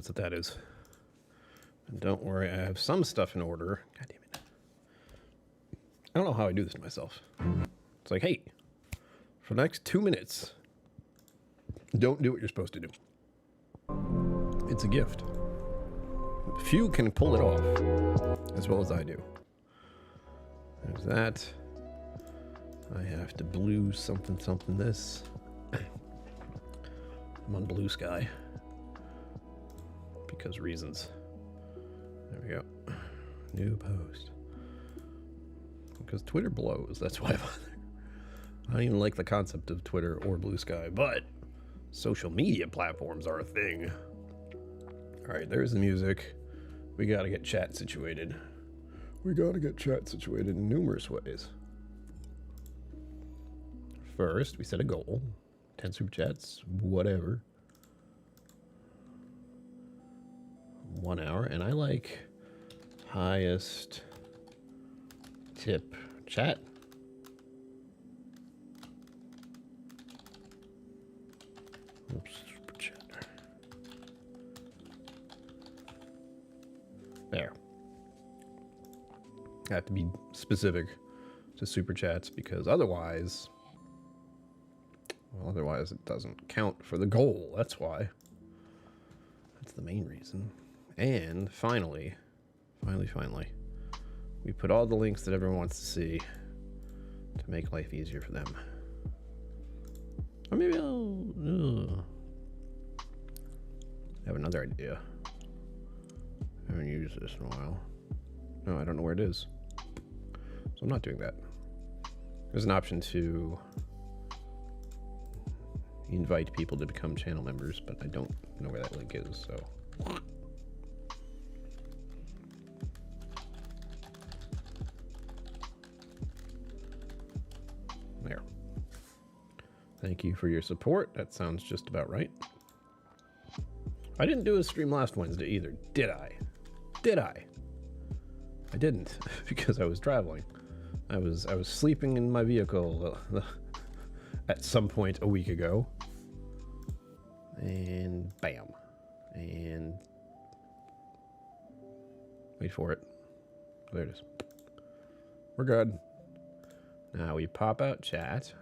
That's what that is. And don't worry, I have some stuff in order. God damn it. I don't know how I do this to myself. It's like, hey, for the next 2 minutes, don't do what you're supposed to do. It's a gift. Few can pull it off as well as I do. There's that. I have to blue something this. I'm on blue sky. Because reasons. There we go. New post. Because Twitter blows, that's why I'm on there. I don't even like the concept of Twitter or Blue Sky, but social media platforms are a thing. Alright, there's the music. We gotta get chat situated. We gotta get chat situated in numerous ways. First, we set a goal. 10 super chats, whatever. 1 hour, and I like highest tip chat. Oops, super chat. There. I have to be specific to super chats because otherwise it doesn't count for the goal. That's why. That's the main reason. And finally, we put all the links that everyone wants to see to make life easier for them. Or maybe I'll have another idea. I haven't used this in a while. No, I don't know where it is. So I'm not doing that. There's an option to invite people to become channel members, but I don't know where that link is, so. There. Thank you for your support. That sounds just about right. I didn't do a stream last Wednesday either, did I? Did I? I didn't, because I was traveling. I was sleeping in my vehicle at some point a week ago. And bam. And wait for it. There it is. We're good. Now we pop out chat.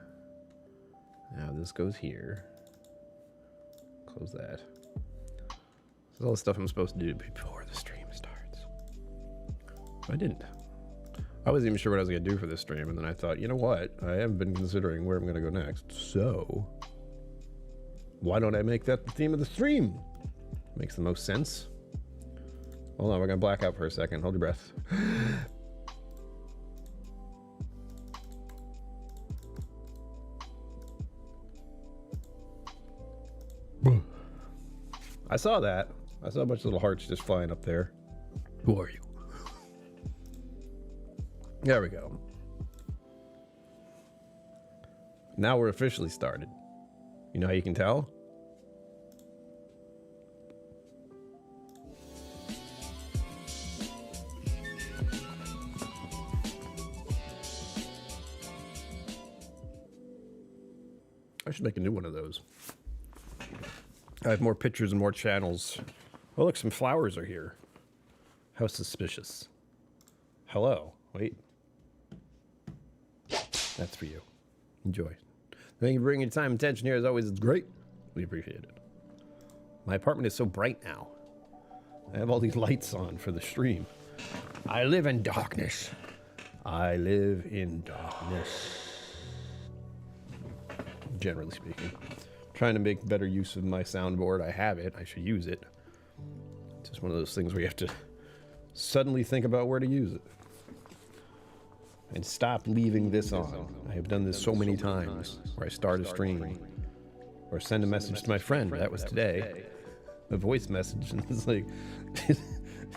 Now this goes here. Close that. This is all the stuff I'm supposed to do before the stream starts. I didn't. I wasn't even sure what I was going to do for this stream, and then I thought, you know what? I have been considering where I'm going to go next, so why don't I make that the theme of the stream? Makes the most sense. Hold on, we're going to black out for a second. Hold your breath. I saw that. I saw a bunch of little hearts just flying up there. Who are you? There we go. Now we're officially started. You know how you can tell? I should make a new one of those. I have more pictures and more channels. Oh, look, some flowers are here. How suspicious. Hello. Wait. That's for you. Enjoy. Thank you for bringing your time and attention here. As always, it's great. We appreciate it. My apartment is so bright now. I have all these lights on for the stream. I live in darkness. I live in darkness. Generally speaking. Trying to make better use of my soundboard. I have it. I should use it. It's just one of those things where you have to suddenly think about where to use it. And stop leaving this on. I have done this so many times where I start a stream or send a message to my friend. That was today. A voice message. And it's like,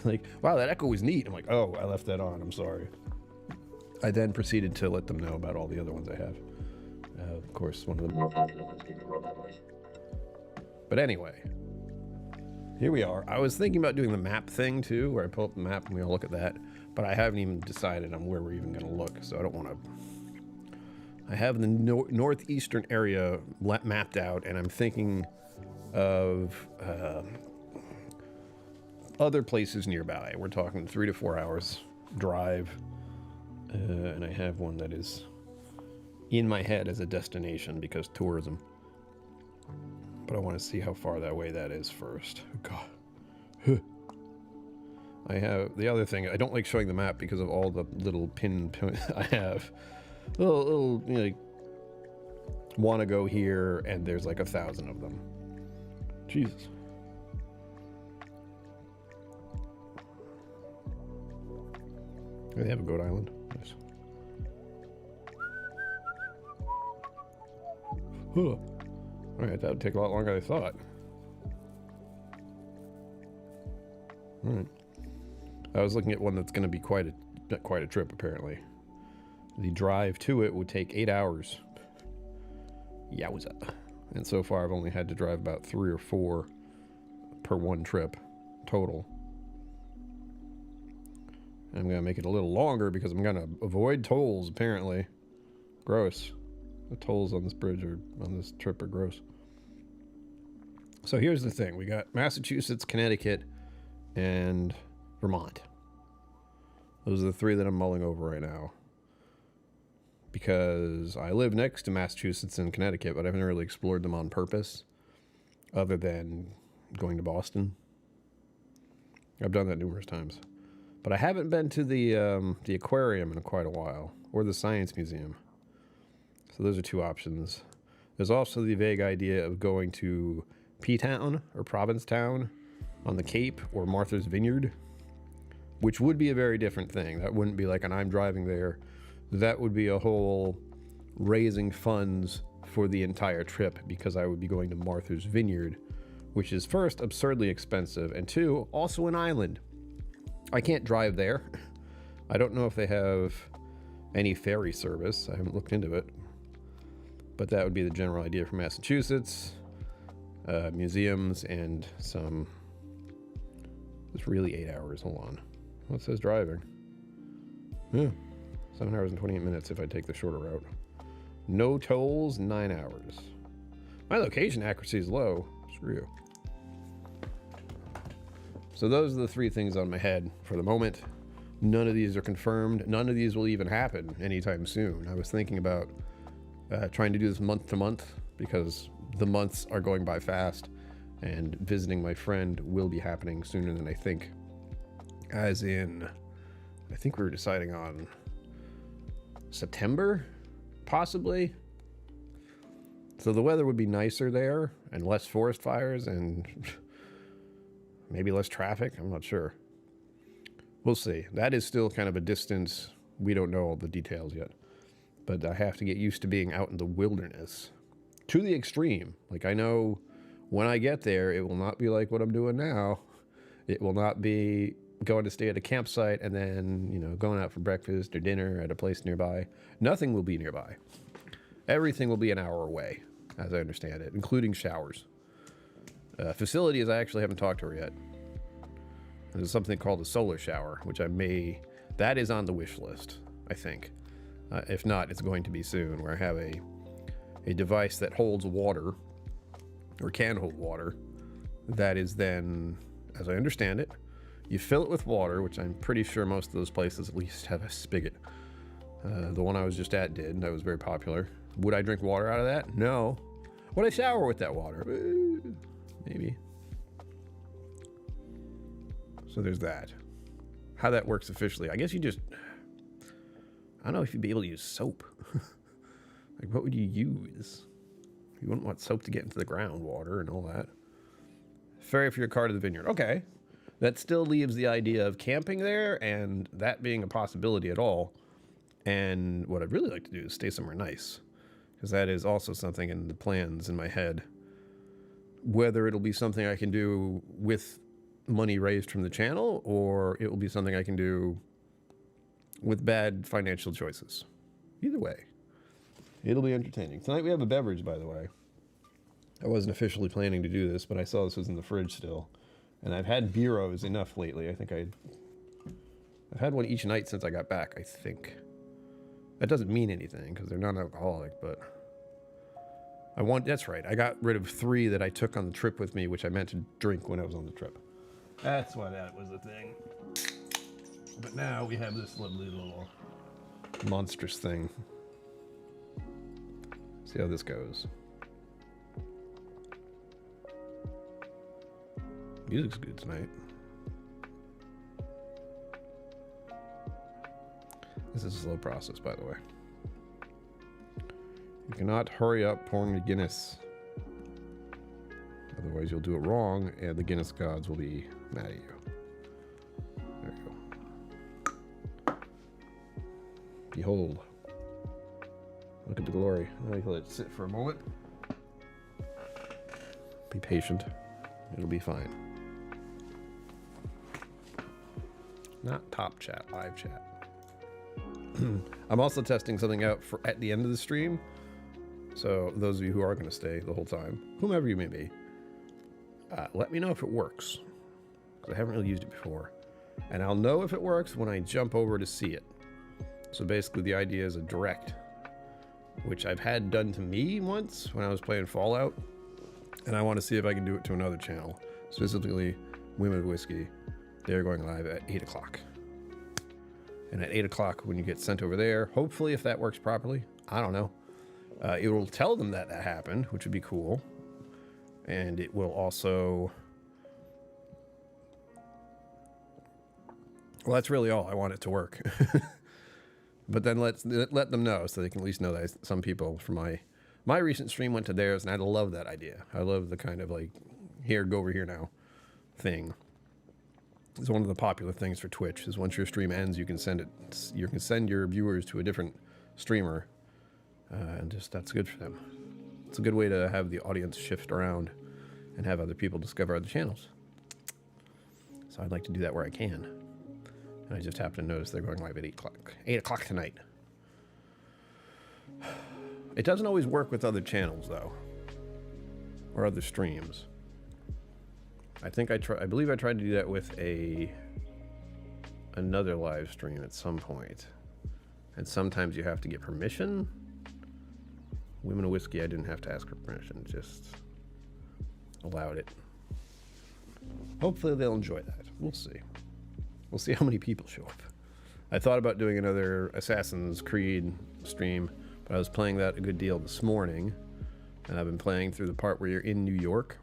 like, wow, that echo was neat. I'm like, oh, I left that on. I'm sorry. I then proceeded to let them know about all the other ones I have. Of course, one of them more popular ones being the robot noise. But anyway, here we are. I was thinking about doing the map thing too, where I pull up the map and we all look at that. But I haven't even decided on where we're even going to look, so I don't want to. I have the northeastern area mapped out, and I'm thinking of other places nearby. We're talking 3 to 4 hours drive. And I have one that is in my head as a destination because tourism. But I want to see how far that way that is first. God. I have the other thing. I don't like showing the map because of all the little pin I have. Little you know, like, want to go here, and there's like 1,000 of them. Jesus. They have a goat island. Nice. Huh. Alright, that would take a lot longer than I thought. Alright. I was looking at one that's going to be quite a trip, apparently. The drive to it would take 8 hours. Yowza. And so far I've only had to drive about 3 or 4 per one trip total. I'm going to make it a little longer because I'm going to avoid tolls, apparently. Gross. The tolls on this bridge or on this trip are gross. So here's the thing. We got Massachusetts, Connecticut, and Vermont. Those are the 3 that I'm mulling over right now. Because I live next to Massachusetts and Connecticut, but I haven't really explored them on purpose, other than going to Boston. I've done that numerous times. But I haven't been to the aquarium in quite a while, or the Science Museum. So those are 2 options. There's also the vague idea of going to P-Town or Provincetown on the Cape, or Martha's Vineyard, which would be a very different thing. That wouldn't be like an I'm driving there. That would be a whole raising funds for the entire trip, because I would be going to Martha's Vineyard, which is first absurdly expensive, and 2, also an island. I can't drive there. I don't know if they have any ferry service. I haven't looked into it. But that would be the general idea for Massachusetts. Museums and some... It's really 8 hours. Hold on. Well, it says driving. Yeah. 7 hours and 28 minutes if I take the shorter route. No tolls, 9 hours. My location accuracy is low. Screw you. So those are the 3 things on my head for the moment. None of these are confirmed. None of these will even happen anytime soon. I was thinking about trying to do this month to month, because the months are going by fast, and visiting my friend will be happening sooner than I think. As in, I think we were deciding on September, possibly. So the weather would be nicer there, and less forest fires, and maybe less traffic. I'm not sure. We'll see. That is still kind of a distance. We don't know all the details yet. But I have to get used to being out in the wilderness. To the extreme. Like, I know when I get there, it will not be like what I'm doing now. It will not be going to stay at a campsite and then, you know, going out for breakfast or dinner at a place nearby. Nothing will be nearby. Everything will be an hour away, as I understand it, including showers. Facilities, I actually haven't talked to her yet. There's something called a solar shower, which that is on the wish list, I think. If not, it's going to be soon, where I have a device that holds water, or can hold water, that is then, as I understand it, you fill it with water, which I'm pretty sure most of those places at least have a spigot. The one I was just at did, and that was very popular. Would I drink water out of that? No. Would I shower with that water? Maybe. So there's that. How that works officially, I guess you just... I don't know if you'd be able to use soap. Like, what would you use? You wouldn't want soap to get into the groundwater and all that. Ferry for your car to the vineyard. Okay. That still leaves the idea of camping there and that being a possibility at all. And what I'd really like to do is stay somewhere nice, because that is also something in the plans in my head. Whether it'll be something I can do with money raised from the channel, or it will be something I can do with bad financial choices. Either way, it'll be entertaining. Tonight we have a beverage, by the way. I wasn't officially planning to do this, but I saw this was in the fridge still. And I've had Bureaus enough lately. I think I've had one each night since I got back, I think. That doesn't mean anything, because they're non-alcoholic, but... that's right. I got rid of 3 that I took on the trip with me, which I meant to drink when I was on the trip. That's why that was a thing. But now we have this lovely little monstrous thing. See how this goes. Music's good tonight. This is a slow process, by the way. You cannot hurry up pouring the Guinness. Otherwise you'll do it wrong and the Guinness gods will be mad at you. There you go. Behold. Look at the glory. Now you let it sit for a moment. Be patient. It'll be fine. Not top chat, live chat. I'm also testing something out for at the end of the stream. So those of you who are going to stay the whole time, whomever you may be, let me know if it works. Because I haven't really used it before. And I'll know if it works when I jump over to see it. So basically the idea is a direct, which I've had done to me once when I was playing Fallout. And I want to see if I can do it to another channel. Specifically, Women of Whiskey. They're going live at 8 o'clock. And at 8 o'clock, when you get sent over there, hopefully if that works properly, I don't know, it will tell them that that happened, which would be cool. And it will also... Well, that's really all. I want it to work. But then let them know so they can at least know that some people from my recent stream went to theirs, and I love that idea. I love the kind of like, here, go over here now thing. It's one of the popular things for Twitch is once your stream ends, you can send your viewers to a different streamer, and just that's good for them. It's a good way to have the audience shift around and have other people discover other channels. So I'd like to do that where I can. And I just happen to notice they're going live at 8 o'clock. 8 o'clock tonight. It doesn't always work with other channels though, or other streams. I believe I tried to do that with another live stream at some point. And sometimes you have to get permission. Women of Whiskey, I didn't have to ask for permission, just allowed it. Hopefully they'll enjoy that. We'll see. We'll see how many people show up. I thought about doing another Assassin's Creed stream, but I was playing that a good deal this morning. And I've been playing through the part where you're in New York.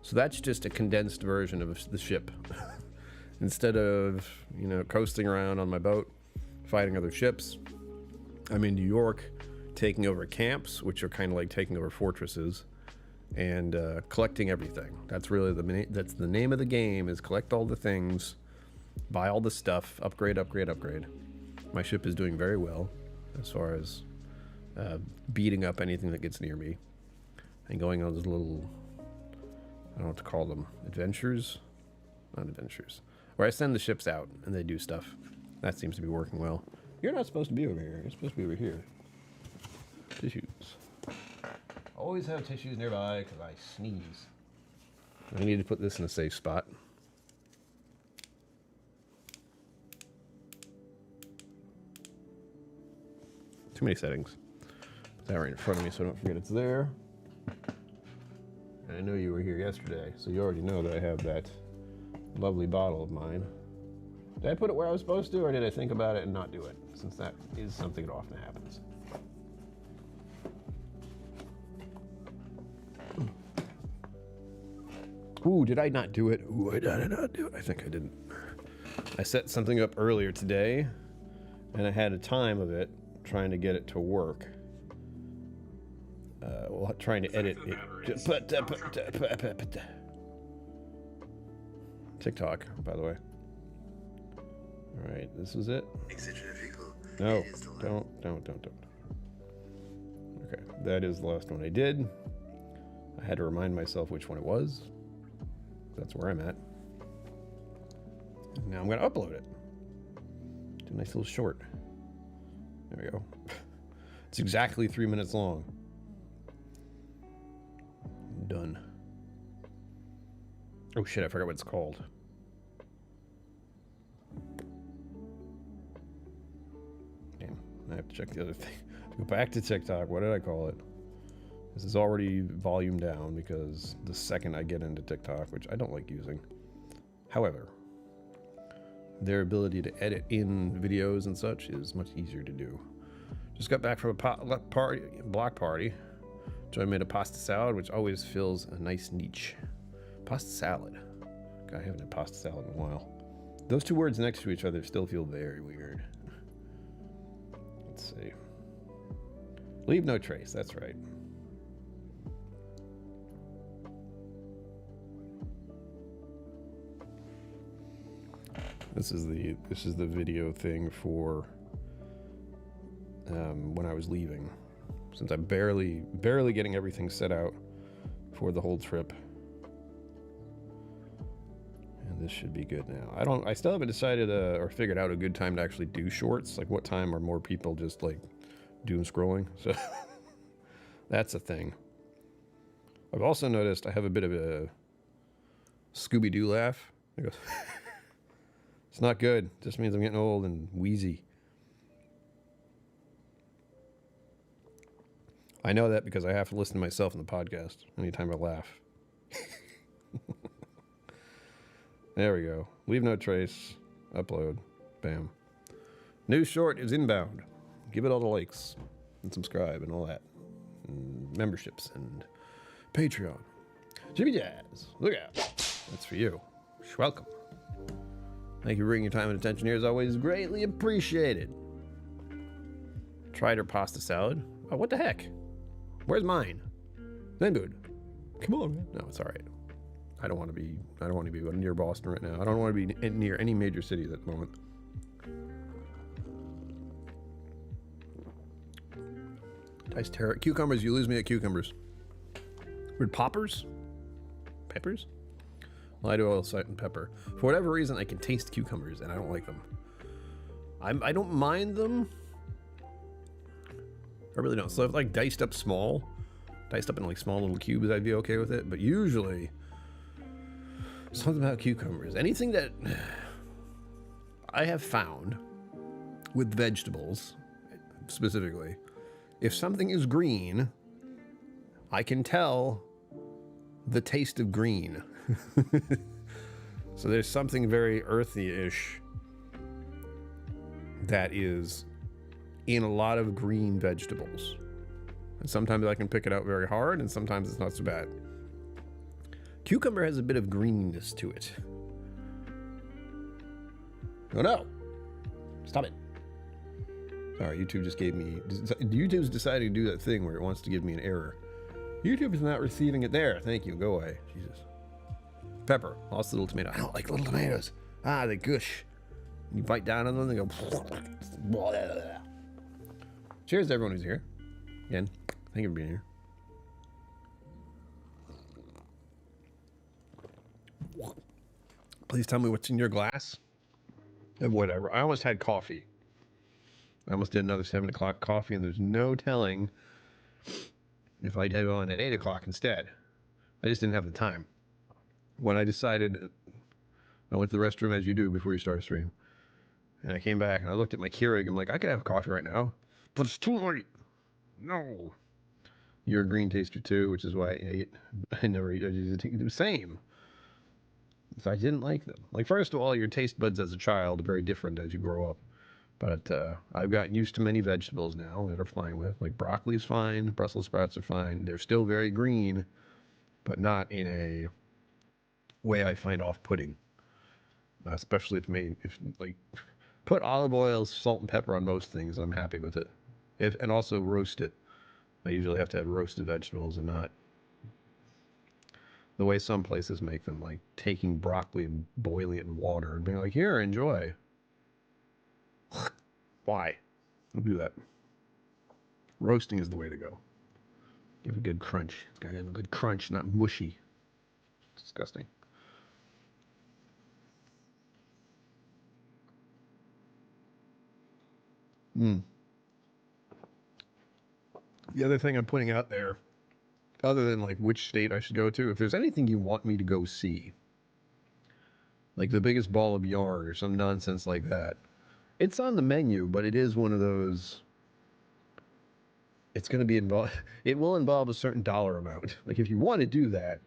So that's just a condensed version of the ship. Instead of, coasting around on my boat, fighting other ships, I'm in New York, taking over camps, which are kind of like taking over fortresses, and collecting everything. That's really that's the name of the game, is collect all the things, buy all the stuff, upgrade, upgrade, upgrade. My ship is doing very well as far as beating up anything that gets near me, and going on those little... I don't know what to call them. Adventures? Not adventures. Where I send the ships out and they do stuff. That seems to be working well. You're not supposed to be over here. You're supposed to be over here. Tissues. Always have tissues nearby because I sneeze. I need to put this in a safe spot. Too many settings. Put that right in front of me so I don't forget it's there. And I know you were here yesterday, so you already know that I have that lovely bottle of mine. Did I put it where I was supposed to, or did I think about it and not do it? Since that is something that often happens. Ooh, did I not do it? Ooh, did I not do it? I think I didn't. I set something up earlier today, and I had a time of it trying to get it to work. Well, trying to edit it. TikTok, by the way. All right, this is it. No, don't. Okay, that is the last one I did. I had to remind myself which one it was. That's where I'm at. Now I'm going to upload it. Do a nice little short. There we go. It's exactly 3 minutes long. Done. Oh shit, I forgot what it's called. Damn, I have to check the other thing. Go back to TikTok. What did I call it? This is already volume down because the second I get into TikTok, which I don't like using, However, their ability to edit in videos and such is much easier to do. Just got back from a block party. Joy made a pasta salad, which always fills a nice niche. Pasta salad. God, I haven't had pasta salad in a while. Those two words next to each other still feel very weird. Let's see. Leave no trace, that's right. This is the video thing for when I was leaving. Since I'm barely getting everything set out for the whole trip. And this should be good now. I still haven't decided or figured out a good time to actually do shorts. Like what time are more people just like doom scrolling? So that's a thing. I've also noticed I have a bit of a Scooby-Doo laugh. It goes, it's not good. It just means I'm getting old and wheezy. I know that because I have to listen to myself in the podcast anytime I laugh. There we go. Leave no trace. Upload. Bam. New short is inbound. Give it all the likes and subscribe and all that. And memberships and Patreon. Jimmy Jazz. Look out. That's for you. You're welcome. Thank you for bringing your time and attention here. As always, greatly appreciated. Tried her pasta salad. Oh, what the heck? Where's mine? Then good. Come on, man. No, it's all right. I don't want to be near Boston right now. I don't want to be near any major city at the moment. Nice cucumbers. You lose me at cucumbers. With poppers? Peppers? Well, I do oil, salt, and pepper. For whatever reason, I can taste cucumbers, and I don't like them. I don't mind them. I really don't. So if like diced up in like small little cubes, I'd be okay with it. But usually, something about cucumbers. Anything that I have found with vegetables, specifically, if something is green, I can tell the taste of green. So there's something very earthy-ish that is in a lot of green vegetables. And sometimes I can pick it out very hard, and sometimes it's not so bad. Cucumber has a bit of greenness to it. Oh no! Stop it. Sorry, YouTube just gave me... YouTube's decided to do that thing where it wants to give me an error. YouTube is not receiving it there. Thank you. Go away. Jesus. Pepper. Lost little tomato. I don't like little tomatoes. Ah, they gush. You bite down on them, they go... Cheers to everyone who's here. Again, thank you for being here. Please tell me what's in your glass. Whatever. I almost had coffee. I almost did another 7 o'clock coffee, and there's no telling if I'd have on at 8 o'clock instead. I just didn't have the time. When I decided, I went to the restroom as you do before you start a stream. And I came back and I looked at my Keurig. I'm like, I could have coffee right now, but it's too late. No. You're a green taster too, which is why I ate. I never ate. I just think the same. So I didn't like them. Like, first of all, your taste buds as a child are very different as you grow up. But I've gotten used to many vegetables now that are fine with. Like broccoli's fine, Brussels sprouts are fine. They're still very green, but not in a way I find off-putting. Especially if like put olive oil, salt, and pepper on most things, I'm happy with it. And also roast it. I usually have to have roasted vegetables and not the way some places make them, like taking broccoli and boiling it in water and being like, here, enjoy. Why? Don't do that. Roasting is the way to go. Give it a good crunch. It's got to have a good crunch, not mushy. It's disgusting. The other thing I'm putting out there, other than like which state I should go to, if there's anything you want me to go see, like the biggest ball of yarn or some nonsense like that, it's on the menu, but it is one of those, it's going to be involved, it will involve a certain dollar amount. Like if you want to do that,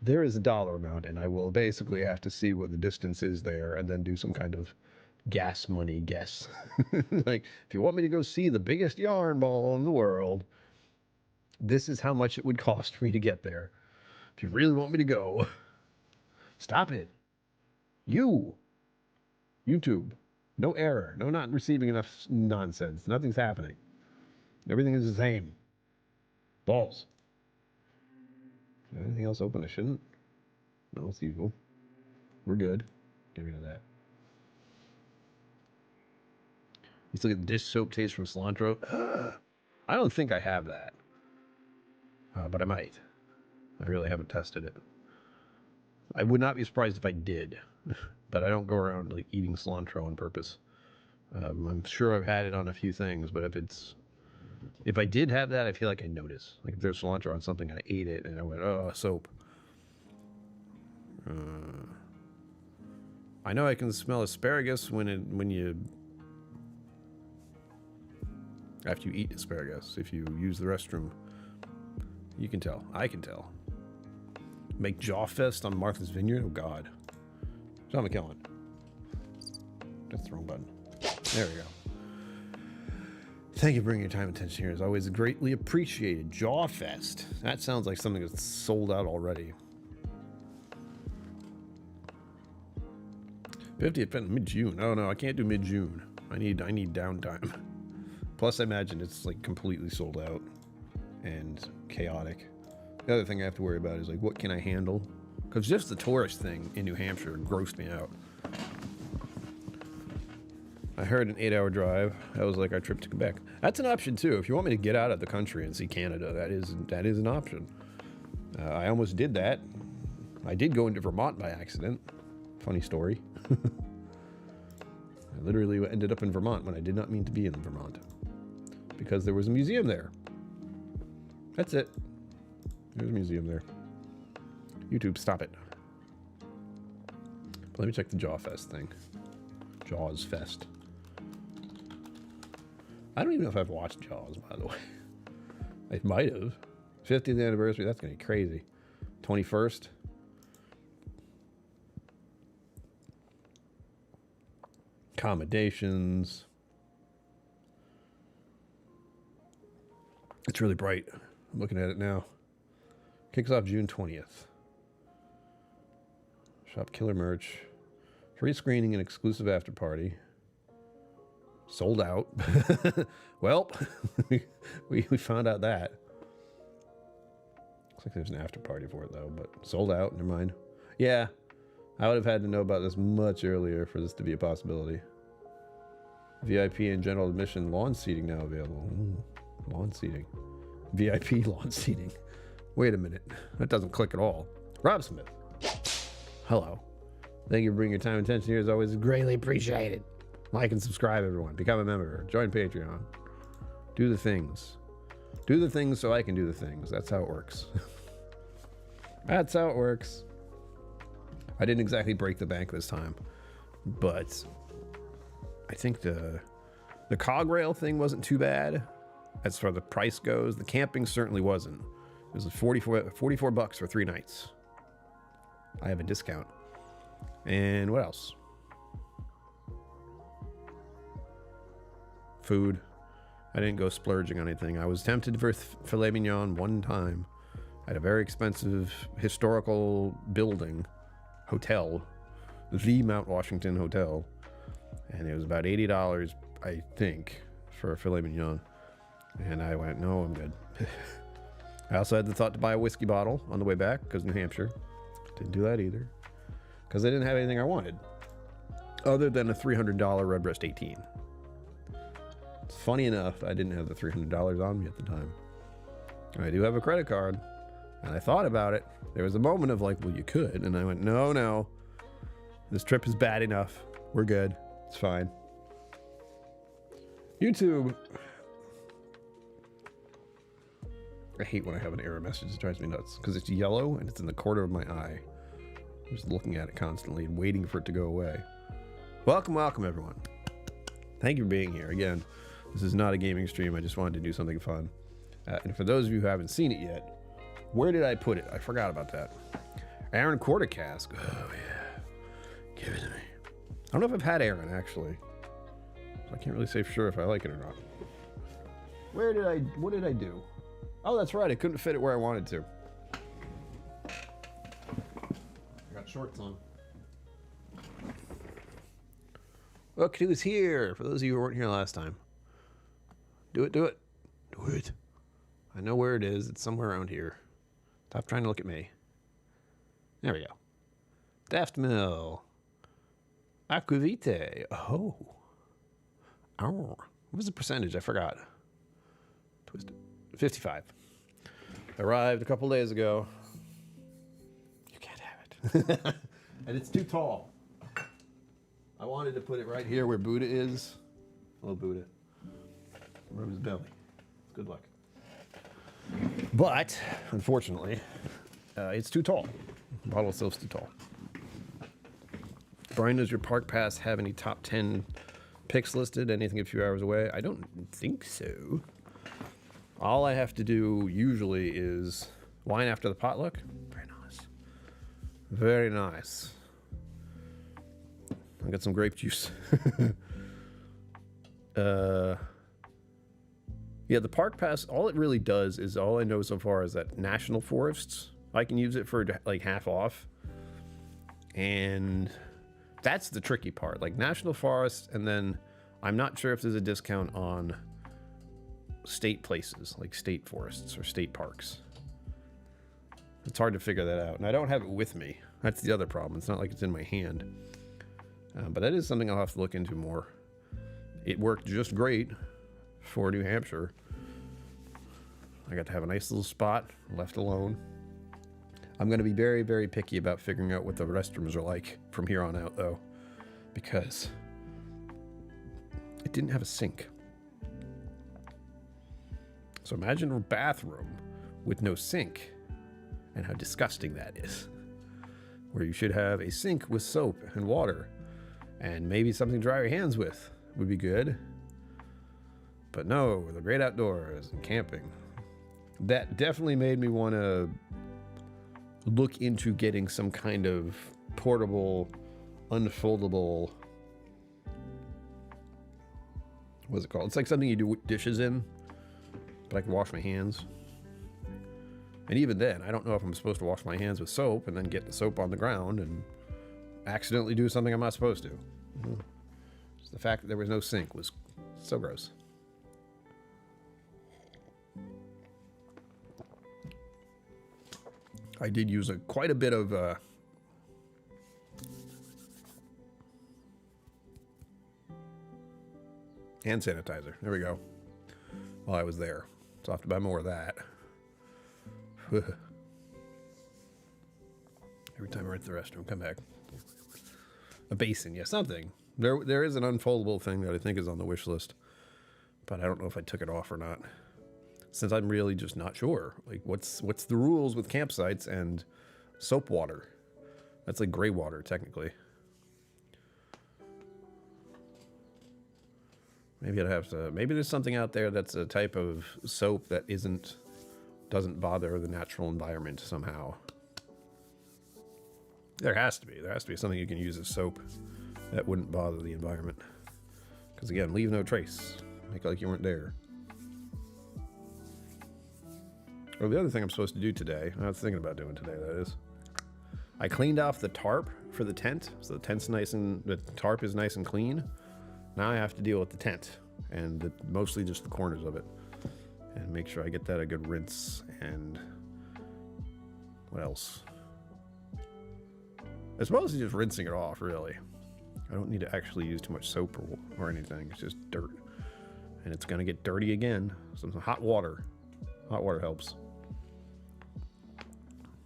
there is a dollar amount, and I will basically have to see what the distance is there and then do some kind of gas money guess. Like, if you want me to go see the biggest yarn ball in the world, this is how much it would cost for me to get there. If you really want me to go, stop it. YouTube. No error. No, not receiving enough nonsense. Nothing's happening. Everything is the same. Balls. Anything else open? I shouldn't. No, it's evil. We're good. Get rid of that. You still get the dish soap taste from cilantro? I don't think I have that. But I might. I really haven't tested it. I would not be surprised if I did. But I don't go around like eating cilantro on purpose. I'm sure I've had it on a few things, but if I did have that, I feel like I notice. Like if there's cilantro on something and I ate it and I went, oh, soap. I know I can smell asparagus after you eat asparagus. If you use the restroom, you can tell. I can tell. Make Jawfest on Martha's Vineyard? Oh, God. John McKellen. That's the wrong button. There we go. Thank you for bringing your time and attention here. As always, greatly appreciated. Jawfest. That sounds like something that's sold out already. 50th mid-June. Oh, no, I can't do mid-June. I need downtime. Plus, I imagine it's like completely sold out and chaotic. The other thing I have to worry about is like, what can I handle? Because just the tourist thing in New Hampshire grossed me out. I heard an 8-hour drive. That was like our trip to Quebec. That's an option too. If you want me to get out of the country and see Canada, that is an option. I almost did that. I did go into Vermont by accident. Funny story. I literally ended up in Vermont when I did not mean to be in Vermont. Because there was a museum there. That's it. There's a museum there. YouTube, stop it. But let me check the Jawfest thing. Jaws Fest. I don't even know if I've watched Jaws, by the way. I might have. 50th anniversary, that's going to be crazy. 21st. Accommodations. It's really bright. I'm looking at it now. Kicks off June 20th. Shop killer merch. Free screening and exclusive after party. Sold out. Well, we found out that. Looks like there's an after party for it though, but sold out. Never mind. Yeah, I would have had to know about this much earlier for this to be a possibility. VIP and general admission lawn seating now available. Ooh, lawn seating. VIP lawn seating. Wait a minute. That doesn't click at all. Rob Smith. Hello. Thank you for bringing your time and attention here. As always, greatly appreciated. Like and subscribe, everyone. Become a member. Join Patreon. Do the things. Do the things so I can do the things. That's how it works. That's how it works. I didn't exactly break the bank this time, but I think the cog rail thing wasn't too bad as far as the price goes. The camping certainly wasn't. It was $44 for 3 nights. I have a discount. And what else? Food. I didn't go splurging on anything. I was tempted for filet mignon one time at a very expensive historical building, hotel, the Mount Washington Hotel. And it was about $80, I think, for a filet mignon. And I went, no, I'm good. I also had the thought to buy a whiskey bottle on the way back because New Hampshire. Didn't do that either. Because I didn't have anything I wanted other than a $300 Redbreast 18. It's funny enough, I didn't have the $300 on me at the time. I do have a credit card, and I thought about it. There was a moment of like, well, you could, and I went, no. This trip is bad enough. We're good. It's fine. YouTube. I hate when I have an error message. It drives me nuts because it's yellow and it's in the corner of my eye. I'm just looking at it constantly and waiting for it to go away. Welcome, everyone. Thank you for being here. Again, this is not a gaming stream. I just wanted to do something fun. And for those of you who haven't seen it yet, where did I put it? I forgot about that. Aaron Quarter Cask. Oh, yeah. Give it to me. I don't know if I've had Aaron, actually. So I can't really say for sure if I like it or not. What did I do? Oh, that's right. I couldn't fit it where I wanted to. I got shorts on. Look who's here. For those of you who weren't here last time. Do it, do it. Do it. I know where it is. It's somewhere around here. Stop trying to look at me. There we go. Daft Mill. Aquavite. Oh. Oh. What was the percentage? I forgot. Twisted. 55. Arrived a couple days ago. You can't have it. And it's too tall. I wanted to put it right here where Buddha is. Hello, Buddha. Rub his belly. Good luck. But, unfortunately, it's too tall. The bottle itself's too tall. Brian, does your Park Pass have any top 10 picks listed? Anything a few hours away? I don't think so. All I have to do usually is wine after the potluck. Very nice. Very nice. I got some grape juice. Yeah, the Park Pass, all it really does is, all I know so far is that national forests, I can use it for like half off. And that's the tricky part. Like national forests, and then I'm not sure if there's a discount on state places, like state forests or state parks. It's hard to figure that out. And I don't have it with me. That's the other problem. It's not like it's in my hand. But that is something I'll have to look into more. It worked just great for New Hampshire. I got to have a nice little spot left alone. I'm going to be very, very picky about figuring out what the restrooms are like from here on out, though, because it didn't have a sink. So imagine a bathroom with no sink and how disgusting that is. Where you should have a sink with soap and water and maybe something to dry your hands with would be good. But no, the great outdoors and camping. That definitely made me want to look into getting some kind of portable, unfoldable, what's it called? It's like something you do dishes in, but I can wash my hands. And even then, I don't know if I'm supposed to wash my hands with soap and then get the soap on the ground and accidentally do something I'm not supposed to. Just the fact that there was no sink was so gross. I did use quite a bit of hand sanitizer. There we go. While I was there. So I'll have to buy more of that. Every time I went to the restroom, come back. A basin, yeah, something. There is an unfoldable thing that I think is on the wish list, but I don't know if I took it off or not, since I'm really just not sure. Like, what's the rules with campsites and soap water? That's like gray water, technically. Maybe I'd have to. Maybe there's something out there that's a type of soap that doesn't bother the natural environment somehow. There has to be. There has to be something you can use as soap that wouldn't bother the environment. Because again, leave no trace. Make like you weren't there. Or the other thing I'm supposed to do today, I was thinking about doing today, that is, I cleaned off the tarp for the tent. So the tarp is nice and clean. Now I have to deal with the tent and mostly just the corners of it. And make sure I get that a good rinse. And what else? It's mostly just rinsing it off, really. I don't need to actually use too much soap or anything. It's just dirt. And it's going to get dirty again. Some hot water. Hot water helps.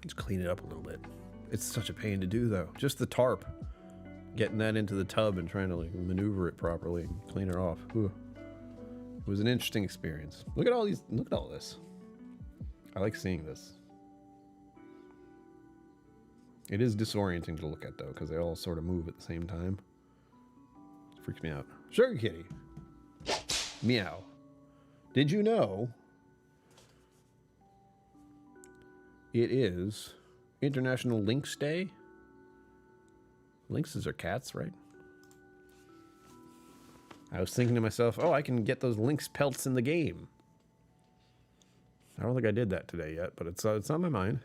Just clean it up a little bit. It's such a pain to do, though. Just the tarp. Getting that into the tub and trying to like maneuver it properly and clean it off. Ooh. It was an interesting experience. Look at all these. Look at all this. I like seeing this. It is disorienting to look at, though, because they all sort of move at the same time. It freaks me out. Sugar Kitty. Meow. Did you know it is International Lynx Day. Lynxes are cats, right? I was thinking to myself, oh, I can get those lynx pelts in the game. I don't think I did that today yet, but it's on my mind.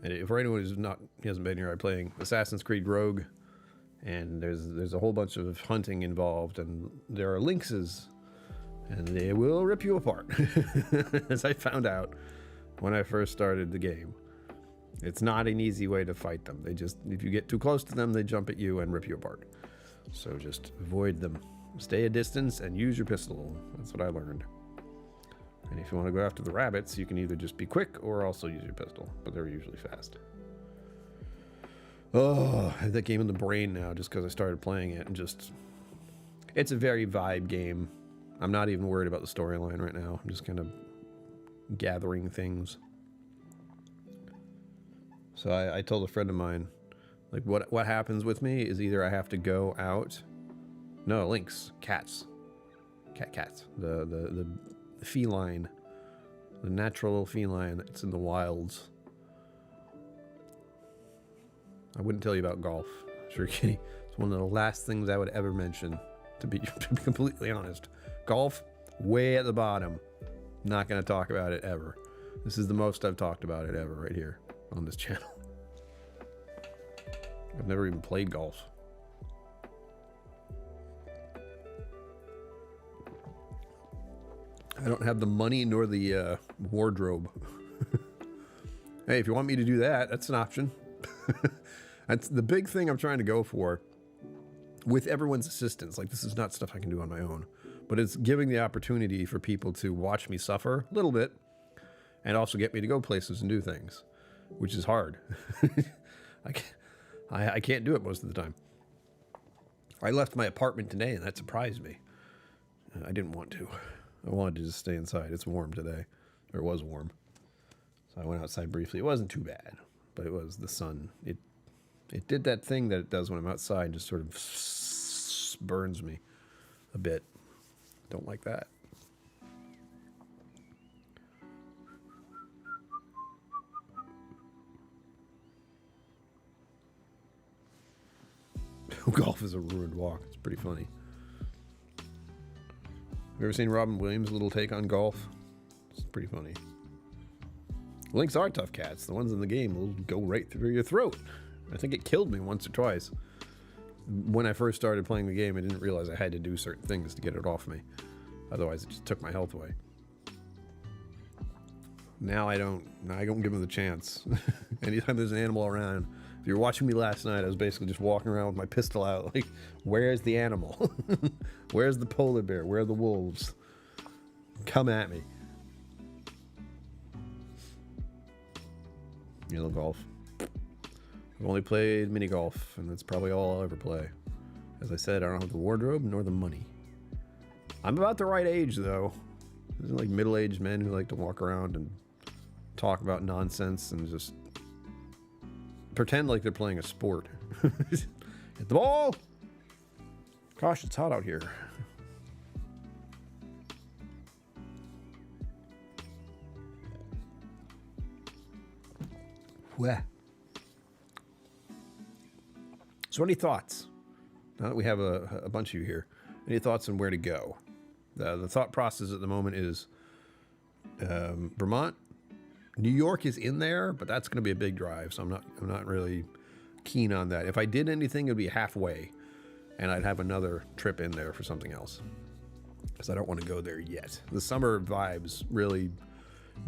And for anyone who's he hasn't been here, I'm playing Assassin's Creed Rogue, and there's a whole bunch of hunting involved, and there are lynxes, and they will rip you apart, as I found out when I first started the game. It's not an easy way to fight them. They just, if you get too close to them, they jump at you and rip you apart. So just avoid them. Stay a distance and use your pistol. That's what I learned. And if you want to go after the rabbits, you can either just be quick or also use your pistol, but they're usually fast. Oh, I have that game in the brain now just because I started playing it, and just, it's a very vibe game. I'm not even worried about the storyline right now. I'm just kind of gathering things. So I told a friend of mine, like, what happens with me is either I have to go out. No, lynx, cats, cats. The feline, the natural feline that's in the wilds. I wouldn't tell you about golf, sure, kitty. It's one of the last things I would ever mention. To be completely honest, golf, way at the bottom. Not going to talk about it ever. This is the most I've talked about it ever right here on this channel. I've never even played golf. I don't have the money nor the wardrobe. Hey, if you want me to do that, that's an option. That's the big thing I'm trying to go for with everyone's assistance. Like, this is not stuff I can do on my own, but it's giving the opportunity for people to watch me suffer a little bit and also get me to go places and do things, which is hard. I can't do it most of the time. I left my apartment today, and that surprised me. I didn't want to. I wanted to just stay inside. It's warm today, or it was warm. So I went outside briefly. It wasn't too bad, but it was the sun. It did that thing that it does when I'm outside, just sort of burns me a bit. Don't like that. Golf is a ruined walk. It's pretty funny. Have you ever seen Robin Williams' little take on golf? It's pretty funny. Lynx are tough cats. The ones in the game will go right through your throat. I think it killed me once or twice. When I first started playing the game, I didn't realize I had to do certain things to get it off me. Otherwise, it just took my health away. Now I don't give them the chance. Anytime there's an animal around, if you were watching me last night, I was basically just walking around with my pistol out, like, where's the animal? Where's the polar bear? Where are the wolves? Come at me. You know, golf. I've only played mini golf, and that's probably all I'll ever play. As I said, I don't have the wardrobe nor the money. I'm about the right age, though. There's like middle-aged men who like to walk around and talk about nonsense and just pretend like they're playing a sport. Hit the ball! Gosh, it's hot out here. Wah. So any thoughts? Now that we have a bunch of you here, any thoughts on where to go? The thought process at the moment is Vermont. New York is in there, but that's going to be a big drive, so I'm not really keen on that. If I did anything, it would be halfway, and I'd have another trip in there for something else, because I don't want to go there yet. The summer vibes really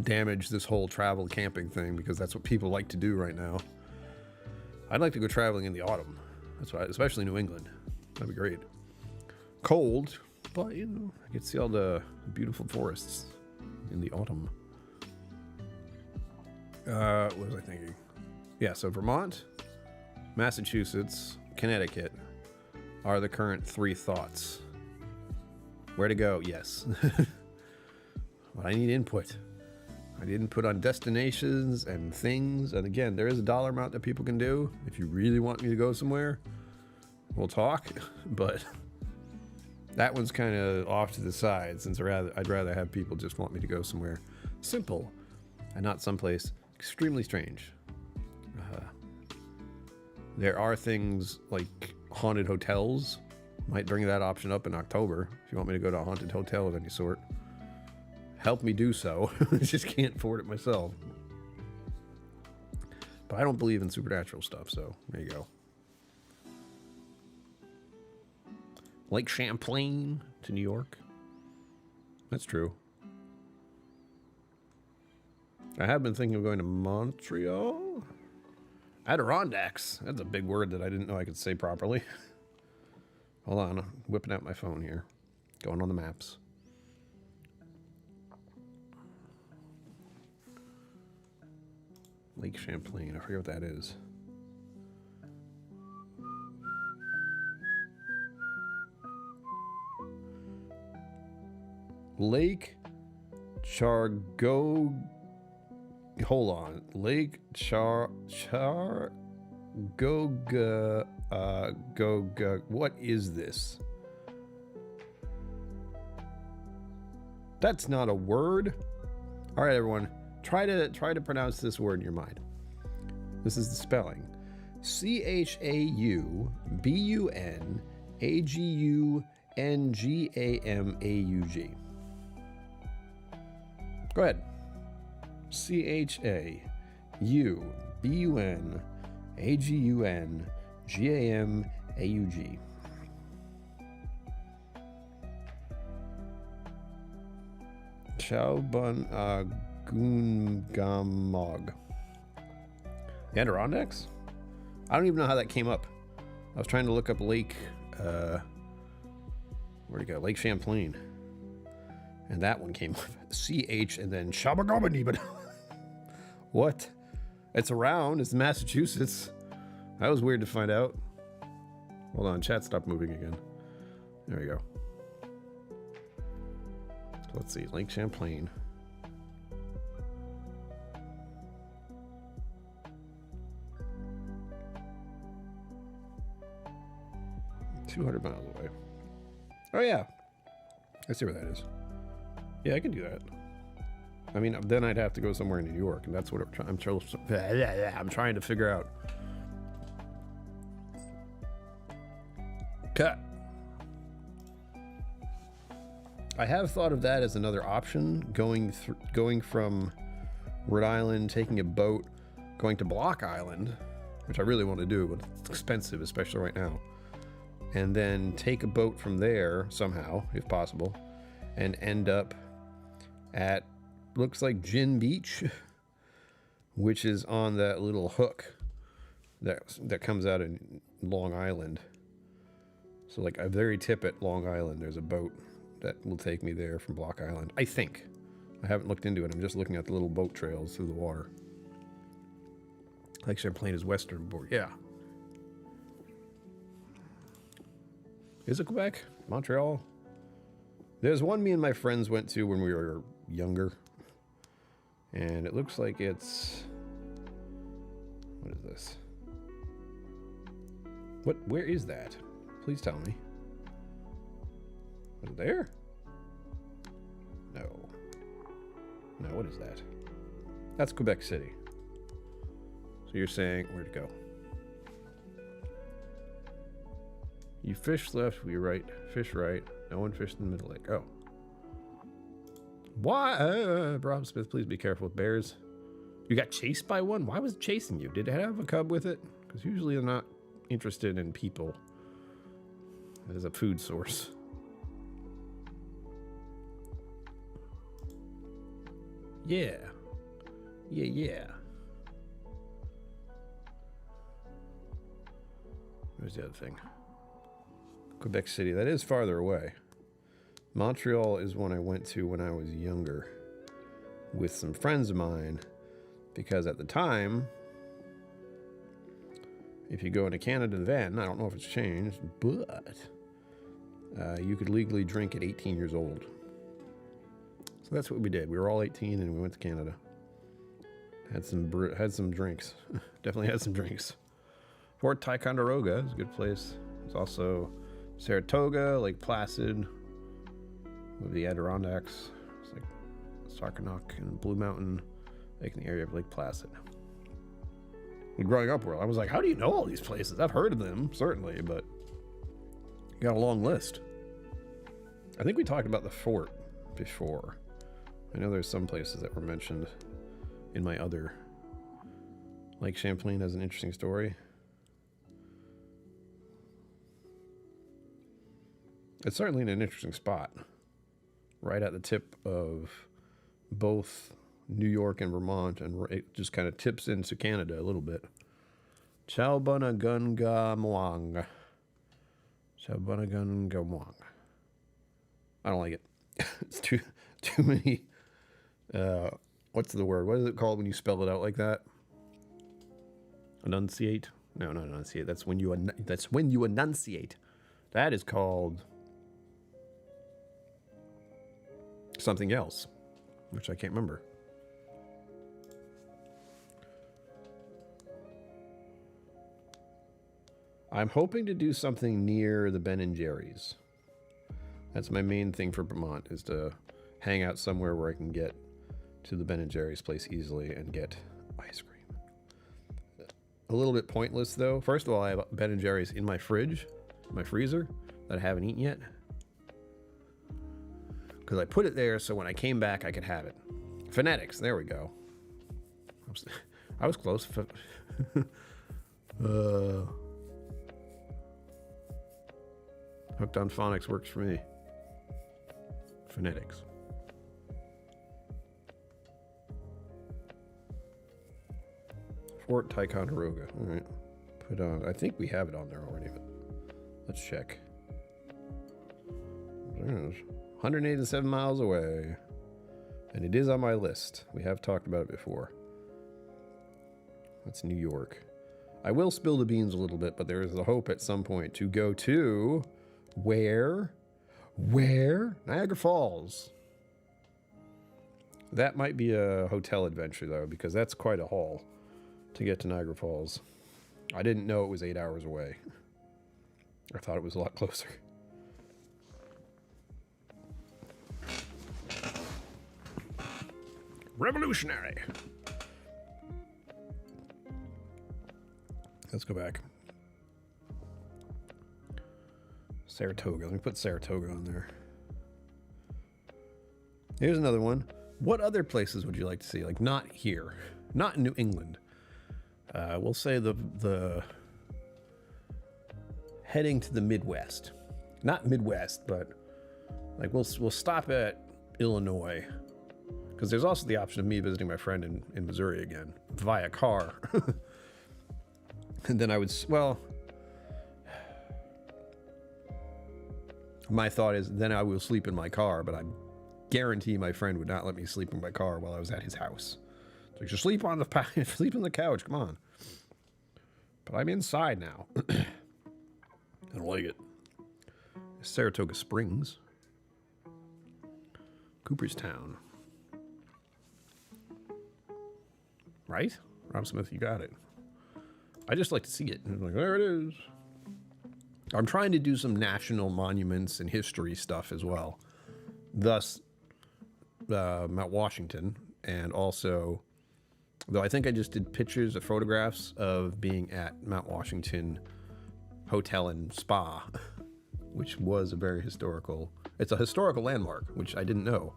damage this whole travel camping thing, because that's what people like to do right now. I'd like to go traveling in the autumn. That's why, especially New England. That'd be great. Cold, but you know, I get to see all the beautiful forests in the autumn. What was I thinking? Yeah, so Vermont, Massachusetts, Connecticut are the current 3 thoughts. Where to go? Yes. But I need input. I need input on destinations and things. And again, there is a dollar amount that people can do. If you really want me to go somewhere, we'll talk. But that one's kind of off to the side, since I'd rather have people just want me to go somewhere simple and not someplace extremely strange. There are things like haunted hotels. Might bring that option up in October if you want me to go to a haunted hotel of any sort. Help me do so. I just can't afford it myself. But I don't believe in supernatural stuff, so there you go. Lake Champlain to New York. That's true. I have been thinking of going to Montreal. Adirondacks. That's a big word that I didn't know I could say properly. Hold on, I'm whipping out my phone here. Going on the maps. Lake Champlain. I forget what that is. Lake Chargo. Hold on. Lake Goga. What is this? That's not a word. All right, everyone. Try to pronounce this word in your mind. This is the spelling. CHAUBUNAGUNGAMAUG. Go ahead. CHAUBUNAGUNGAMAUG. Chaubangungamog. The Adirondacks? I don't even know how that came up. I was trying to look up Lake, where'd it go? Lake Champlain. And that one came up. CH and then Shabagabani. What? It's around. It's Massachusetts. That was weird to find out. Hold on. Chat stopped moving again. There we go. Let's see. Lake Champlain. $200 miles away. Oh, yeah. I see where that is. Yeah, I can do that. I mean, then I'd have to go somewhere in New York, and that's what I'm trying to figure out. Cut. I have thought of that as another option, going from Rhode Island, taking a boat, going to Block Island, which I really want to do, but it's expensive, especially right now. And then take a boat from there somehow, if possible, and end up at, looks like Gin Beach, which is on that little hook that comes out in Long Island. So like a very tip at Long Island, there's a boat that will take me there from Block Island. I think. I haven't looked into it. I'm just looking at the little boat trails through the water. Lake Champlain is western board. Yeah. Is it Quebec? Montreal? There's one me and my friends went to when we were younger. And it looks like it's... What is this? Where is that? Please tell me. Was it there? No. No, what is that? That's Quebec City. So you're saying, where'd it go? You fish left, we right. Fish right. No one fished in the middle lake. Oh. Why? Rob Smith, please be careful with bears. You got chased by one? Why was it chasing you? Did it have a cub with it? Because usually they're not interested in people as a food source. Yeah. Yeah. Where's the other thing? Quebec City. That is farther away. Montreal is one I went to when I was younger with some friends of mine, because at the time, if you go into Canada then, I don't know if it's changed, but you could legally drink at 18 years old. So that's what we did. We were all 18 and we went to Canada. Had some drinks. Definitely had some drinks. Fort Ticonderoga is a good place. There's also Saratoga, Lake Placid, with the Adirondacks. It's like Sarkanock and Blue Mountain, like in the area of Lake Placid. Growing up, I was like, how do you know all these places? I've heard of them, certainly, but you got a long list. I think we talked about the fort before. I know there's some places that were mentioned in my other. Lake Champlain has an interesting story. It's certainly an interesting spot. Right at the tip of both New York and Vermont, and it just kind of tips into Canada a little bit. Chowbunagungawang. Chowbunagungawang. I don't like it. It's too many. What's the word? What is it called when you spell it out like that? Enunciate? No, not enunciate. That's when you enunciate. That is called something else, which I can't remember. I'm hoping to do something near the Ben and Jerry's. That's my main thing for Vermont, is to hang out somewhere where I can get to the Ben and Jerry's place easily and get ice cream. A little bit pointless, though. First of all, I have Ben and Jerry's in my fridge, my freezer, that I haven't eaten yet. Because I put it there so when I came back, I could have it. Phonetics, there we go. I was close. Hooked on phonics works for me. Phonetics. Fort Ticonderoga. All right. Put on. I think we have it on there already, but let's check. There's 187 miles away. And it is on my list. We have talked about it before. That's New York. I will spill the beans a little bit, but there is the hope at some point to go to where? Niagara Falls. That might be a hotel adventure, though, because that's quite a haul to get to Niagara Falls. I didn't know it was 8 hours away. I thought it was a lot closer. Revolutionary. Let's go back. Saratoga. Let me put Saratoga on there. Here's another one. What other places would you like to see? Like, not here. Not in New England. We'll say the heading to the Midwest. Not Midwest, but like we'll stop at Illinois. Because there's also the option of me visiting my friend in Missouri again. Via car. And then I would, well, my thought is then I will sleep in my car, but I guarantee my friend would not let me sleep in my car while I was at his house. So just sleep on the sleep on the couch, come on. But I'm inside now. I don't like it. Saratoga Springs. Cooperstown. Right? Rob Smith, you got it. I just like to see it. I'm like, there it is. I'm trying to do some national monuments and history stuff as well. Thus, Mount Washington, and also, though I think I just did pictures of photographs of being at Mount Washington Hotel and Spa, which was a very historical, it's a historical landmark, which I didn't know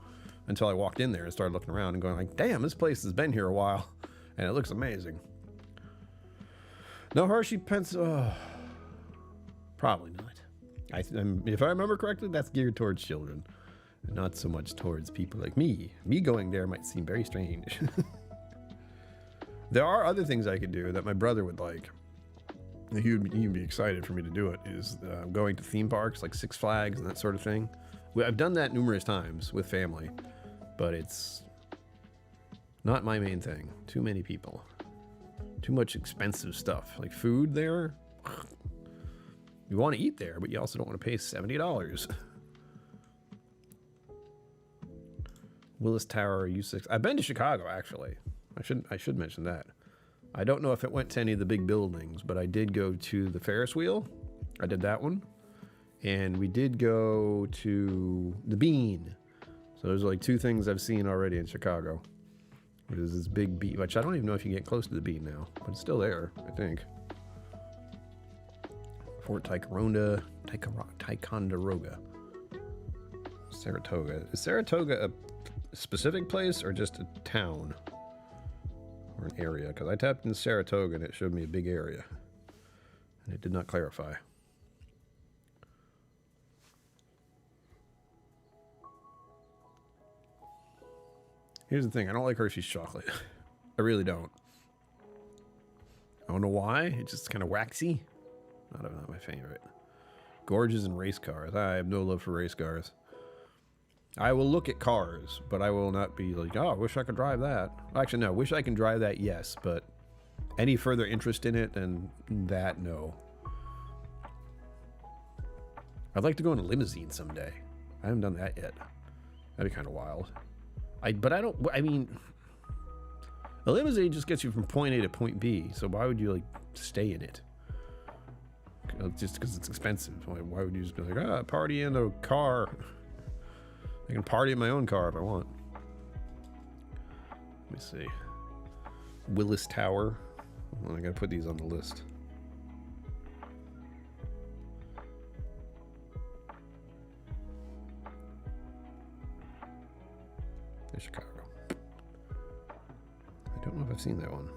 until I walked in there and started looking around and going like, damn, this place has been here a while, and it looks amazing. No Hershey, Pennsylvania. Probably not. If I remember correctly, that's geared towards children, and not so much towards people like me. Me going there might seem very strange. There are other things I could do that my brother would like. He'd be excited for me to do it, is going to theme parks like Six Flags and that sort of thing. I've done that numerous times with family, but it's not my main thing. Too many people. Too much expensive stuff. Like food there. You want to eat there, but you also don't want to pay $70. Willis Tower, U6. I've been to Chicago, actually. I should mention that. I don't know if it went to any of the big buildings, but I did go to the Ferris wheel. I did that one. And we did go to the Bean. So there's like two things I've seen already in Chicago. There's this big beat, which I don't even know if you can get close to the beat now, but it's still there, I think. Fort Ticonderoga. Saratoga. Is Saratoga a specific place or just a town? Or an area? Because I tapped in Saratoga and it showed me a big area. And it did not clarify. Here's the thing, I don't like Hershey's chocolate. I really don't. I don't know why, it's just kind of waxy. Not my favorite. Gorges and race cars. I have no love for race cars. I will look at cars, but I will not be like, oh, I wish I could drive that. Actually, no, wish I can drive that, yes, but any further interest in it than that, no. I'd like to go in a limousine someday. I haven't done that yet. That'd be kind of wild. I mean, a limousine just gets you from point A to point B, so why would you, like, stay in it? Just because it's expensive. Why would you just be like, party in a car? I can party in my own car if I want. Let me see. Willis Tower. Well, I gotta put these on the list. There's Chicago. I don't know if I've seen that one.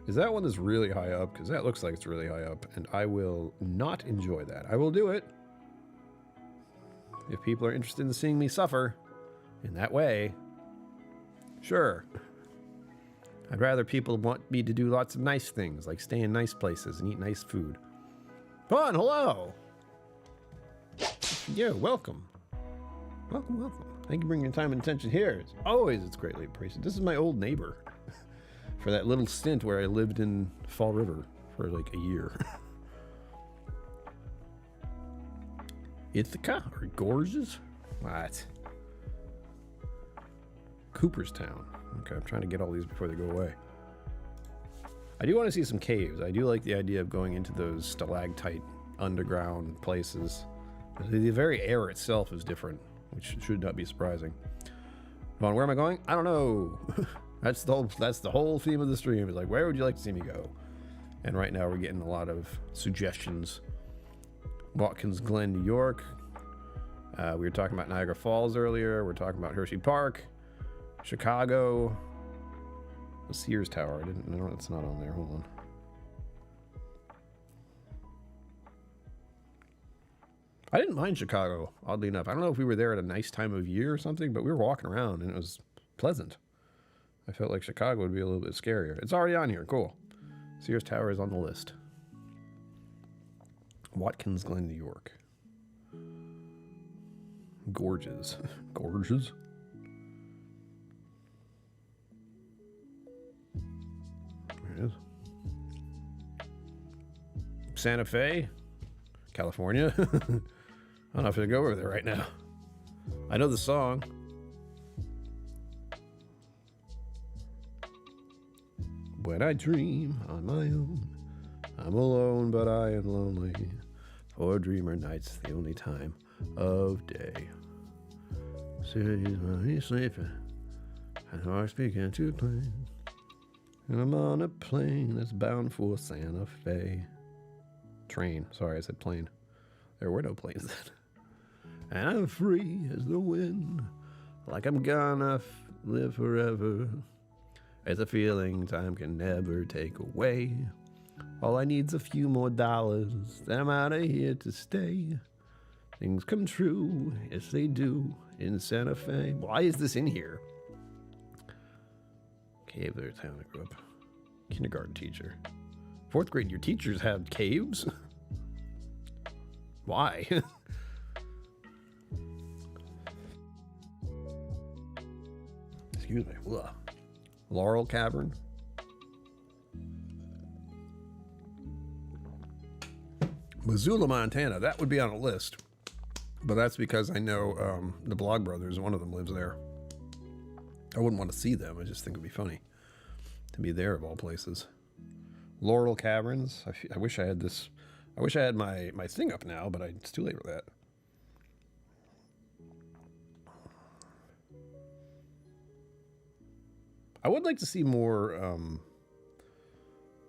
Is that one that's really high up? Because that looks like it's really high up, and I will not enjoy that. I will do it if people are interested in seeing me suffer in that way. Sure. I'd rather people want me to do lots of nice things, like stay in nice places and eat nice food. Vaughn, hello! Yeah, welcome. Welcome, welcome. Thank you for bringing your time and attention here. It's greatly appreciated. This is my old neighbor for that little stint where I lived in Fall River for like a year. Ithaca or Gorges? What? Cooperstown. Okay, I'm trying to get all these before they go away. I do want to see some caves. I do like the idea of going into those stalactite underground places. The very air itself is different, which should not be surprising. Vaughn, where am I going? I don't know. That's the whole theme of the stream. Is like, where would you like to see me go? And right now we're getting a lot of suggestions. Watkins Glen, New York. We were talking about Niagara Falls earlier. We're talking about Hershey Park, Chicago, the Sears Tower. No, it's not on there. Hold on. I didn't mind Chicago, oddly enough. I don't know if we were there at a nice time of year or something, but we were walking around and it was pleasant. I felt like Chicago would be a little bit scarier. It's already on here. Cool. Sears Tower is on the list. Watkins Glen, New York. Gorges. Gorges? There it is. Santa Fe, California. I don't know if I should go over there right now. I know the song. When I dream on my own, I'm alone, but I am lonely. For dreamer night's the only time of day. Cities when he's sleeping, and hearts begin to plain. And I'm on a plane that's bound for Santa Fe. Train. Sorry, I said plane. There were no planes then. And I'm free as the wind, like I'm gonna live forever. It's a feeling time can never take away. All I need's a few more dollars, then I'm out of here to stay. Things come true, yes they do, in Santa Fe. Why is this in here? Cave there, town I grew up. Kindergarten teacher. 4th grade, your teachers have caves? Why? Excuse me. Ugh. Laurel Cavern. Missoula, Montana. That would be on a list. But that's because I know the Blog Brothers, one of them lives there. I wouldn't want to see them. I just think it'd be funny to be there of all places. Laurel Caverns. I wish I had this. I wish I had my thing up now, but it's too late for that. I would like to see more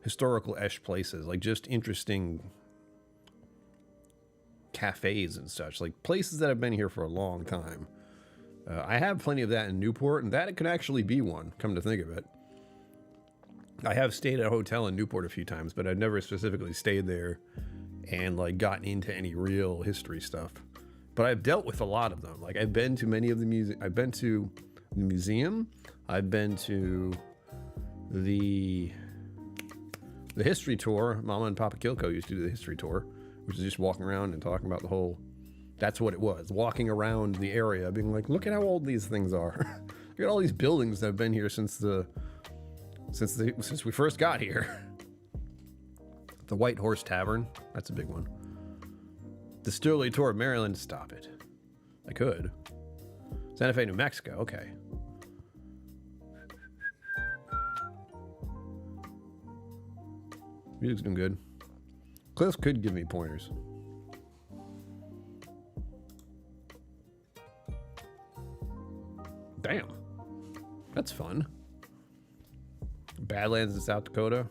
historical-esh places, like just interesting cafes and such, like places that have been here for a long time. I have plenty of that in Newport, and that could actually be one, come to think of it. I have stayed at a hotel in Newport a few times, but I've never specifically stayed there and like gotten into any real history stuff. But I've dealt with a lot of them. Like I've been to many of the I've been to the museum. I've been to the history tour. Mama and Papa KillCo used to do the history tour, which is just walking around and talking about the whole. That's what it was. Walking around the area, being like, look at how old these things are. Look at all these buildings that have been here since we first got here. The White Horse Tavern, that's a big one. The Sterling Tour of Maryland, stop it. I could. Santa Fe, New Mexico, okay. Music's been good. Cliff could give me pointers. Damn. That's fun. Badlands in South Dakota.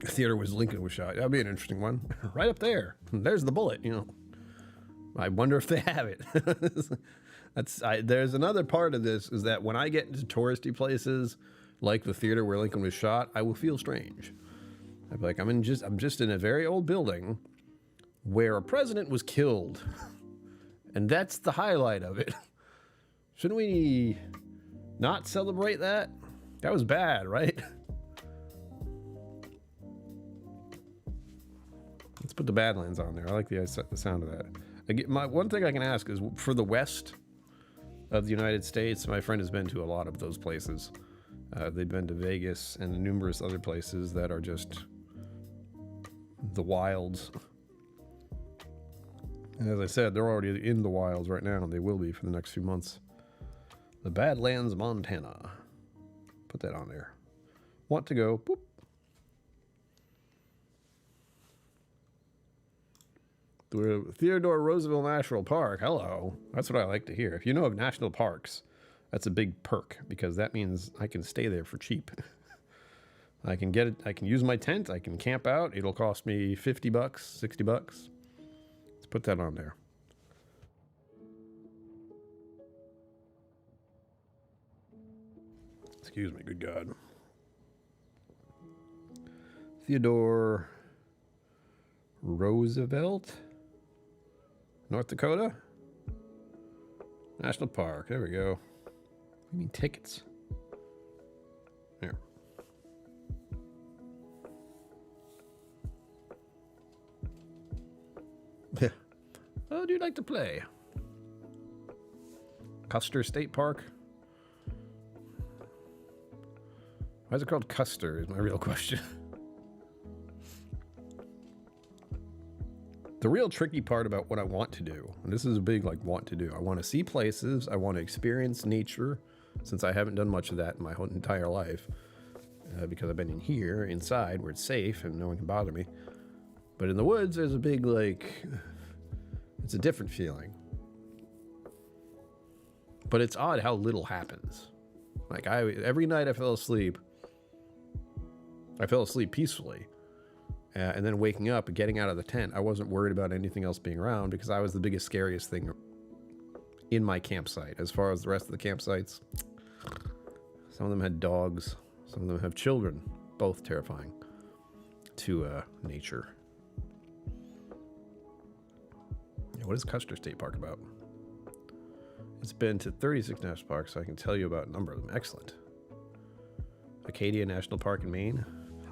The theater was Lincoln was shot. That'd be an interesting one. Right up there. There's the bullet, you know. I wonder if they have it. There's another part of this is that when I get into touristy places like the theater where Lincoln was shot, I will feel strange. I'd be like, I'm just in a very old building where a president was killed. And that's the highlight of it. Shouldn't we not celebrate that? That was bad, right? Let's put the Badlands on there. I like the sound of that. One thing I can ask is, for the west of the United States, my friend has been to a lot of those places. They've been to Vegas and numerous other places that are just the wilds. And as I said, they're already in the wilds right now, and they will be for the next few months. The Badlands, Montana. Put that on there. Want to go? Boop. The Theodore Roosevelt National Park. Hello. That's what I like to hear. If you know of national parks, that's a big perk, because that means I can stay there for cheap. I can get it. I can use my tent. I can camp out. It'll cost me $50, $60. Let's put that on there. Excuse me, good God. Theodore Roosevelt, North Dakota National Park. There we go. I mean tickets. Here. Oh, do you like to play? Custer State Park. Why is it called Custer is my real question. The real tricky part about what I want to do, and this is a big want to do, I want to see places, I want to experience nature, since I haven't done much of that in my whole entire life, because I've been in here, inside, where it's safe and no one can bother me. But in the woods, there's a big, it's a different feeling. But it's odd how little happens. Every night I fell asleep peacefully. And then waking up and getting out of the tent, I wasn't worried about anything else being around, because I was the biggest, scariest thing in my campsite. As far as the rest of the campsites, some of them had dogs, some of them have children, both terrifying to nature. Yeah, what is Custer State Park about? It's been to 36 national parks, so I can tell you about a number of them. Excellent. Acadia National Park in Maine.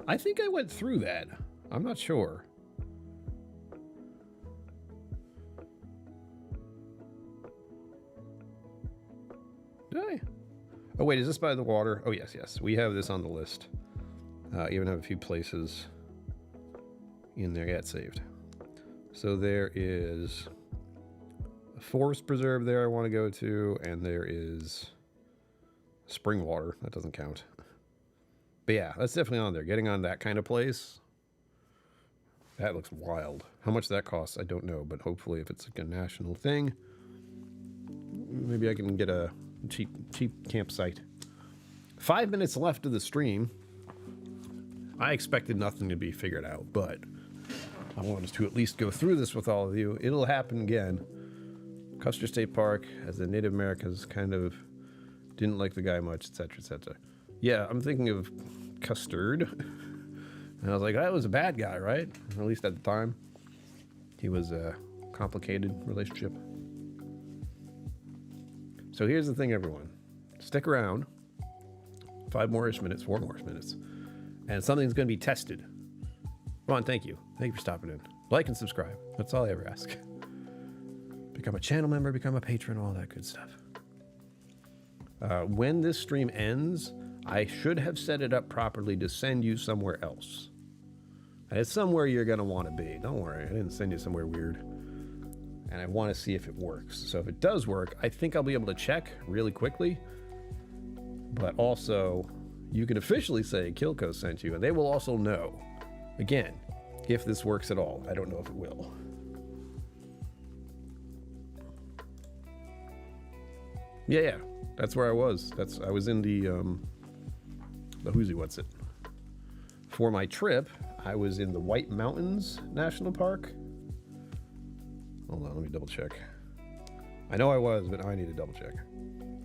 I think I went through that. I'm not sure. Did I? Oh, wait, is this by the water? Oh, yes. We have this on the list. Even have a few places in there. Yeah, it's saved. So there is a forest preserve there I want to go to, and there is spring water. That doesn't count. But yeah, that's definitely on there. Getting on that kind of place. That looks wild. How much that costs, I don't know, but hopefully if it's a national thing, maybe I can get a cheap campsite 5 minutes left of the stream. I expected nothing to be figured out, but I wanted to at least go through this with all of you. It'll happen again. Custer State Park, as the Native Americans kind of didn't like the guy much, etc., etc. Yeah, I'm thinking of Custard. And I was like, that was a bad guy, right? At least at the time. He was a complicated relationship. So here's the thing, everyone. Stick around. 5 more-ish minutes, 4 more minutes. And something's going to be tested. Come on, thank you. Thank you for stopping in. Like and subscribe. That's all I ever ask. Become a channel member, become a patron, all that good stuff. When this stream ends, I should have set it up properly to send you somewhere else. And it's somewhere you're going to want to be. Don't worry, I didn't send you somewhere weird. And I want to see if it works. So if it does work, I think I'll be able to check really quickly. But also, you can officially say KillCo sent you, and they will also know, again, if this works at all. I don't know if it will. Yeah, that's where I was. I was in the who's what's it? For my trip, I was in the White Mountains National Park. Hold on, let me double check. I know I was, but now I need to double check.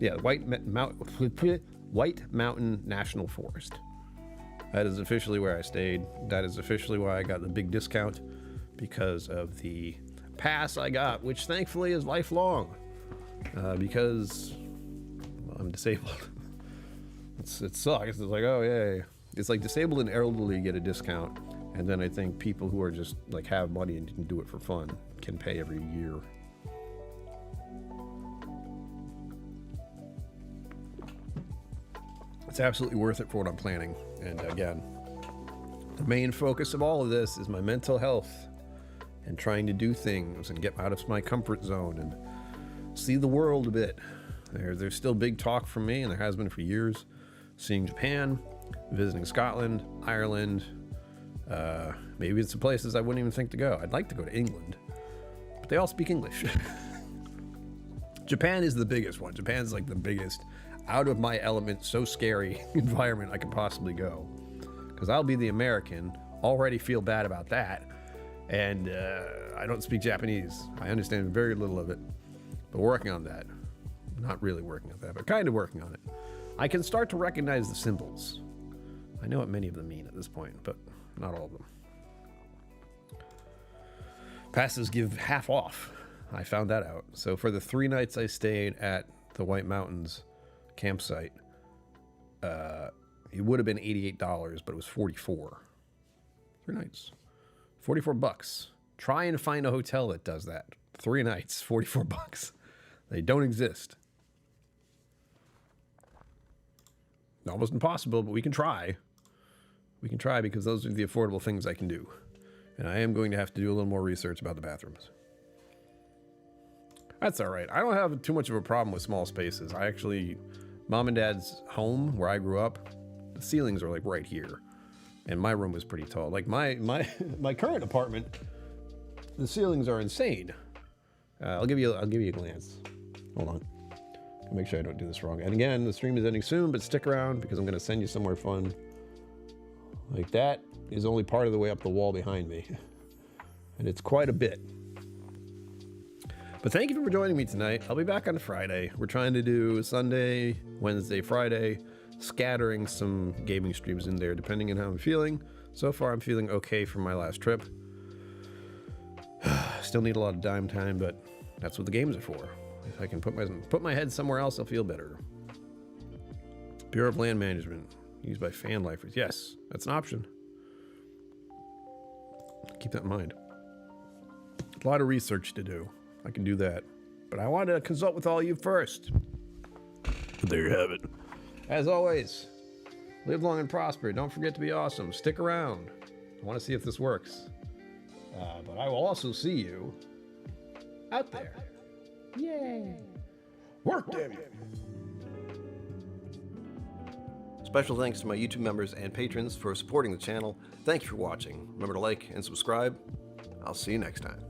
Yeah, White Mountain National Forest. That is officially where I stayed. That is officially why I got the big discount, because of the pass I got, which thankfully is lifelong, because I'm disabled. It sucks. It's like, oh yay. It's like disabled and elderly get a discount, and then I think people who are just like have money and can do it for fun can pay every year. It's absolutely worth it for what I'm planning. And again, the main focus of all of this is my mental health and trying to do things and get out of my comfort zone and see the world a bit. There's still big talk from me, and there has been for years, seeing Japan, visiting Scotland, Ireland, maybe it's the places I wouldn't even think to go. I'd like to go to England, but they all speak English. Japan is the biggest one. Japan's like the biggest out of my element, so scary environment I could possibly go, because I'll be the American, already feel bad about that, and I don't speak Japanese. I understand very little of it, but working on that. Not really working on that, but kind of working on it. I can start to recognize the symbols. I know what many of them mean at this point, but not all of them. Passes give half off. I found that out. So for the 3 nights I stayed at the White Mountains campsite, it would have been $88, but it was $44. 3 nights, $44. Try and find a hotel that does that. 3 nights, $44. They don't exist. Almost impossible, but we can try. We can try, because those are the affordable things I can do. And I am going to have to do a little more research about the bathrooms. That's all right. I don't have too much of a problem with small spaces. I actually, Mom and Dad's home where I grew up, the ceilings are like right here. And my room was pretty tall. Like my current apartment, the ceilings are insane. I'll give you a glance. Hold on. Make sure I don't do this wrong. And again, the stream is ending soon, but stick around because I'm going to send you somewhere fun. Like that is only part of the way up the wall behind me. And it's quite a bit. But thank you for joining me tonight. I'll be back on Friday. We're trying to do Sunday, Wednesday, Friday, scattering some gaming streams in there depending on how I'm feeling. So far, I'm feeling okay from my last trip. Still need a lot of dime time, but that's what the games are for. If I can put my head somewhere else, I'll feel better. Bureau of Land Management, used by fan lifers. Yes, that's an option. Keep that in mind. A lot of research to do. I can do that. But I wanted to consult with all of you first. But there you have it. As always, live long and prosper. Don't forget to be awesome. Stick around. I want to see if this works. But I will also see you out there. Yay! Work, damn you! Special thanks to my YouTube members and patrons for supporting the channel. Thank you for watching. Remember to like and subscribe. I'll see you next time.